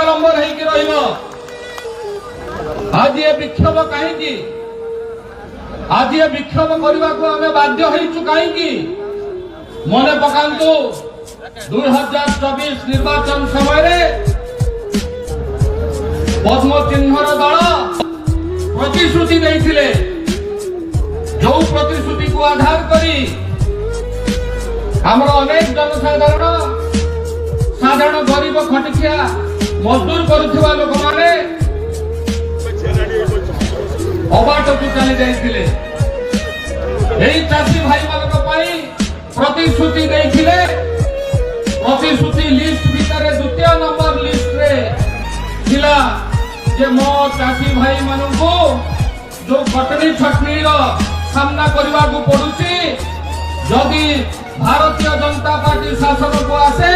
ଅବଲମ୍ବନ ହେଇକି ରହିବ। ଆଜି ଏ ବିକ୍ଷୋଭ କାହିଁକି? ଆଜି ଏ ବିକ୍ଷୋଭ କରିବାକୁ ଆମେ ବାଧ୍ୟ ହେଇଛୁ କାହିଁକି? ମନେ ପକାନ୍ତୁ 2024 ନିର୍ବାଚନ ସମୟରେ ପଦ୍ମ ଚିହ୍ନର ଦଳ ପ୍ରତିଶ୍ରୁତି ଦେଇଥିଲେ। ଯୋଉ ପ୍ରତିଶ୍ରୁତିକୁ ଆଧାର କରି ଆମର ଅନେକ ସାଧାରଣ ଗରିବ ଖଟିଖିଆ ମଜଦୁର କରୁଥିବା ଲୋକମାନେ ଅବାଟକୁ ଚାଲି ଯାଇଥିଲେ। ଏହି ଚାଷୀ ଭାଇମାନଙ୍କ ପାଇଁ ପ୍ରତିଶ୍ରୁତି ଦେଇଥିଲେ। ପ୍ରତିଶ୍ରୁତି ଲିଷ୍ଟ ଭିତରେ ଦ୍ୱିତୀୟ ନମ୍ବର ଲିଷ୍ଟରେ ଥିଲା ଯେ ମୋ ଚାଷୀ ଭାଇ ମାନଙ୍କୁ ଯୋଉ କଟନୀ ଛଟନୀର ସାମ୍ନା କରିବାକୁ ପଡୁଛି, ଯଦି ଭାରତୀୟ ଜନତା ପାର୍ଟି ଶାସନକୁ ଆସେ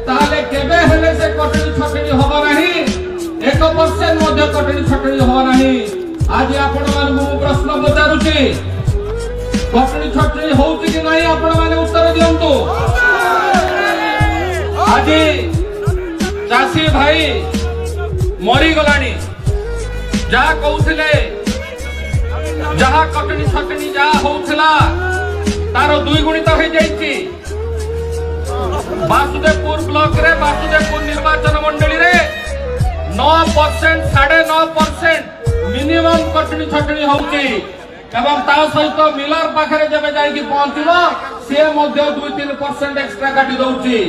ତାହେଲେ କେବେ ହେଲେ ସେ କଟନୀ ଛଟନୀ ହବ ନାହିଁ, 1% ମଧ୍ୟ କଟନୀ ଛଟନୀ ହବ ନାହିଁ। ଆଜି ଆପଣମାନଙ୍କୁ ମୁଁ ପ୍ରଶ୍ନ ପଚାରୁଛି, କଟନୀ ଛଟନୀ ହଉଛି କି ନାହିଁ? ଆପଣମାନେ ଉତ୍ତର ଦିଅନ୍ତୁ। ଆଜି ଚାଷୀ ଭାଇ ମରିଗଲାଣି। ଯାହା କହୁଥିଲେ, ଯାହା କଟନୀ ଛଟନୀ ଯାହା ହଉଥିଲା ତାର 2 ଗୁଣିତ ହେଇଯାଇଛି। ବାସୁଦେବପୁର ବ୍ଲକରେ ବାସୁଦେବପୁର ନିର୍ବାଚନ ମଣ୍ଡଳୀରେ 9%, 9.5% ମିନିମମ୍ କଟନୀ ଛଟନୀ ହଉଛି ଏବଂ ତା ସହିତ ମିଲର ପାଖରେ ଯେବେ ଯାଇକି ପହଞ୍ଚିବ ସିଏ ମଧ୍ୟ 2-3% ଏକ୍ସଟ୍ରା କାଟି ଦଉଛି।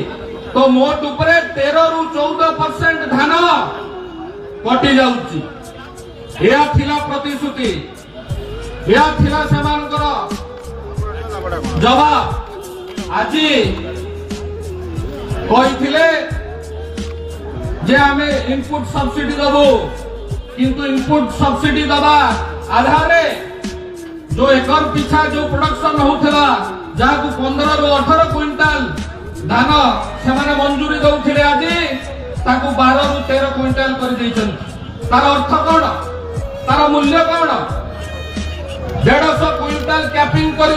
ତ ମୋଟ ଉପରେ 13ରୁ 14% ଧାନ କଟି ଯାଉଛି। ଏହା ଥିଲା ପ୍ରତିଶ୍ରୁତି, ଏହା ଥିଲା ସେମାନଙ୍କର ଜବାବ। ଆଜି କହିଥିଲେ ଯେ ଆମେ ଇନପୁଟ ସବସିडी ଦେବୁ, କିନ୍ତୁ ଇନପୁଟ ସବସିडी ଦେବା ଆଧାରରେ जो एकर पिछा जो प्रोडक्शन होता जहां 15ରୁ 18 क्विंटाल धान से मंजूरी दौले आज 12ରୁ 13 क्विंटाल कर तार अर्थ कौन, तार मूल्य कौन? 150 क्विंटाल कैपिंग कर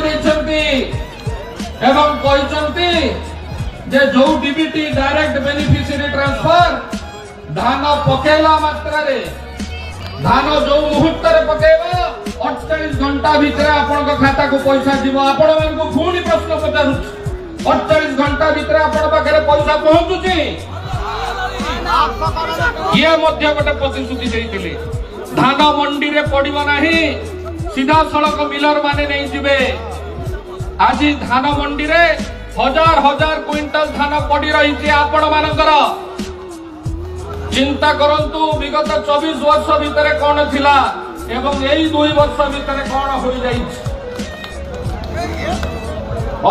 जो डीबीटी डायरेक्ट बेनिफिशियरी ट्रांसफर धान पकेला मात्रा धान जो मुहूर्त पकेबा 48 घंटा भितर आपण खाता को पैसा जीव। आपण मानक पुणी प्रश्न पचारू, 48 घंटा भितर आपण पाखे पैसा पहुंचुची? ये मध्य गोटे प्रतिश्रुति देइथिले। धान मंडी रे पड़िबो नाही, सीधा सड़क मिलर माने नहीं जिवे। आज धान मंडी रे हजार हजार क्विंटल धान पड़ी रही। आपण मानकर चिंता करंतु विगत 24 वर्ष भितर कौन थिला एवं यही 2 वर्ष भितर कौन हो जाई।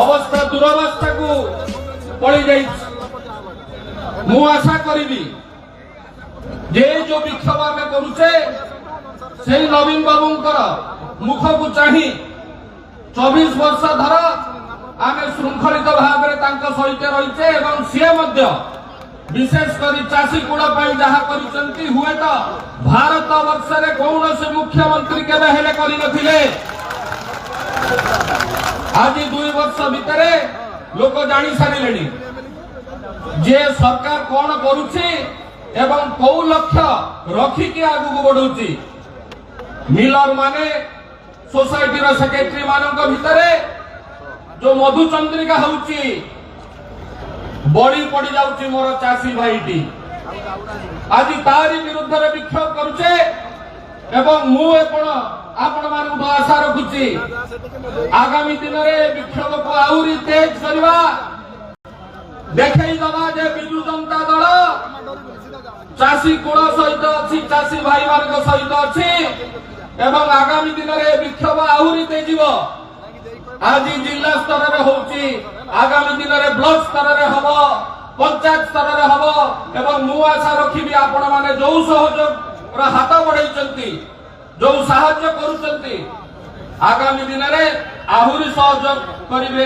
अवस्था दुरावस्था को पड़ी जाई। मु आशा करी जे जो विक्षोभ आमे करूचे से नवीन बाबूंकर मुख को चाही 24 वर्ष धर आमे श्रृंखलित भाव में तांको सहित रहिचे एवं सी मध्य विशेषकर चाषी कूड़ जहा करी हुए तो भारत वर्ष में कौन से मुख्यमंत्री केवे हेले करि नथिले। आज 2 वर्ष भितर लोक जानी सारे जे सरकार कौन करुछि एवं कौ लक्ष्य रखिकी आगु बढ़ुछि। मिलर माने सोसाइटी रो सेक्रेटरी मानक भितर जो मधुचंद्रिका होउछि बड़ी पड़ जाऊँ मोर चाषी भाईटी आज तारी विरुद्ध विक्षोभ करुचे एवं आपण मानक आशा रखुची आगामी दिन में विक्षोभ को आहरी तेज करवा देखा जे बिजु जनता दल चाषी कूल सहित अच्छी चाषी भाई मान सहित अच्छी एवं आगामी दिन में विक्षोभ आहरी तेज। आज जिला स्तर में होची, आगामी दिन में ब्लॉक स्तर में हम, पंचायत स्तर में हम एवं मु आशा रखी आपण माने जो सहयोग हाथ बढ़ाई जो साहाय्य करुचंती आगामी दिन में आहरी सहयोग करिवे।